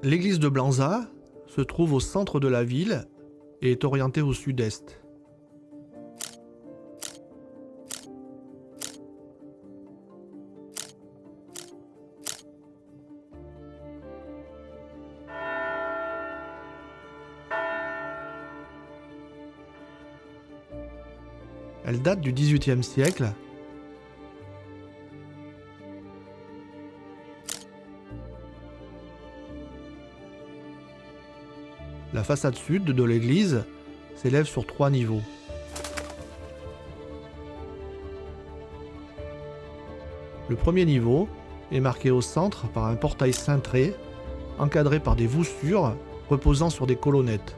L'église de Blanza se trouve au centre de la ville et est orientée au sud-est. Elle date du XVIIIe siècle. La façade sud de l'église s'élève sur 3 niveaux. Le premier niveau est marqué au centre par un portail cintré, encadré par des voussures reposant sur des colonnettes.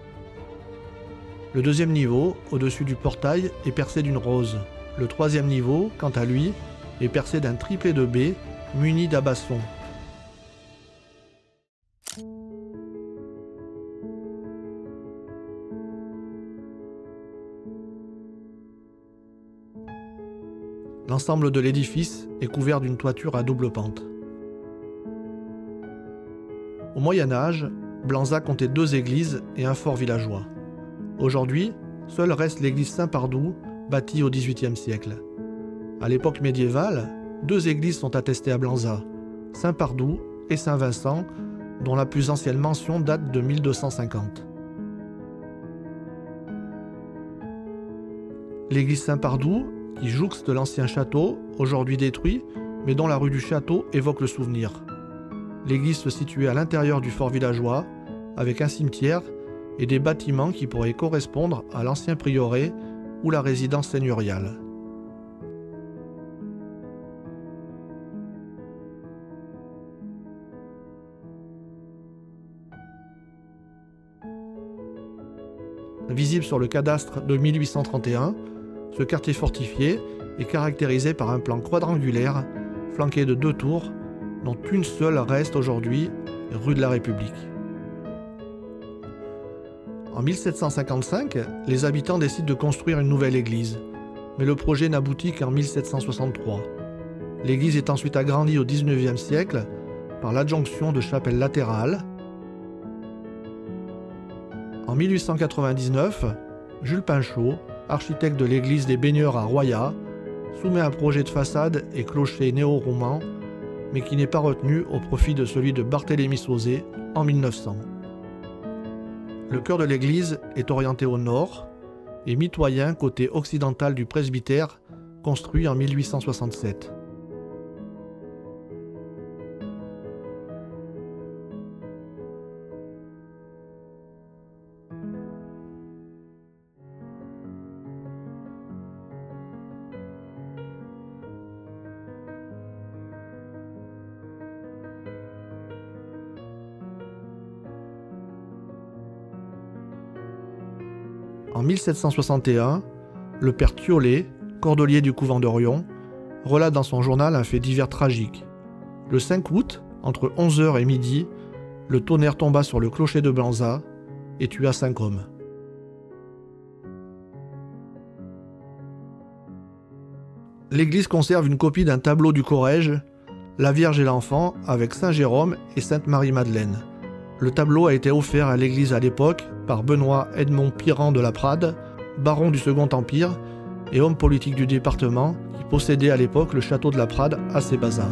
Le deuxième niveau, au-dessus du portail, est percé d'une rose. Le troisième niveau, quant à lui, est percé d'un triplet de baies muni d'abassons. L'ensemble de l'édifice est couvert d'une toiture à double pente. Au Moyen Âge, Blanza comptait 2 églises et un fort villageois. Aujourd'hui, seule reste l'église Saint-Pardoux, bâtie au XVIIIe siècle. À l'époque médiévale, 2 églises sont attestées à Blanza, Saint-Pardoux et Saint-Vincent, dont la plus ancienne mention date de 1250. L'église Saint-Pardoux, qui jouxte l'ancien château, aujourd'hui détruit, mais dont la rue du Château évoque le souvenir. L'église se situait à l'intérieur du fort villageois, avec un cimetière et des bâtiments qui pourraient correspondre à l'ancien prieuré ou la résidence seigneuriale. Visible sur le cadastre de 1831, ce quartier fortifié est caractérisé par un plan quadrangulaire flanqué de 2 tours, dont une seule reste aujourd'hui, rue de la République. En 1755, les habitants décident de construire une nouvelle église, mais le projet n'aboutit qu'en 1763. L'église est ensuite agrandie au XIXe siècle par l'adjonction de chapelles latérales. En 1899, Jules Pinchot, architecte de l'église des Baigneurs à Royat, soumet un projet de façade et clocher néo-roman, mais qui n'est pas retenu au profit de celui de Barthélemy Sauzet en 1900. Le chœur de l'église est orienté au nord et mitoyen côté occidental du presbytère, construit en 1867. En 1761, le père Thiollet, cordelier du couvent d'Orion, relate dans son journal un fait divers tragique. Le 5 août, entre 11h et midi, le tonnerre tomba sur le clocher de Blanza et tua 5 hommes. L'église conserve une copie d'un tableau du Corrège, La Vierge et l'Enfant, avec Saint Jérôme et Sainte Marie-Madeleine. Le tableau a été offert à l'église à l'époque par Benoît Edmond Pirand de la Prade, baron du Second Empire et homme politique du département qui possédait à l'époque le château de la Prade à Sébaza.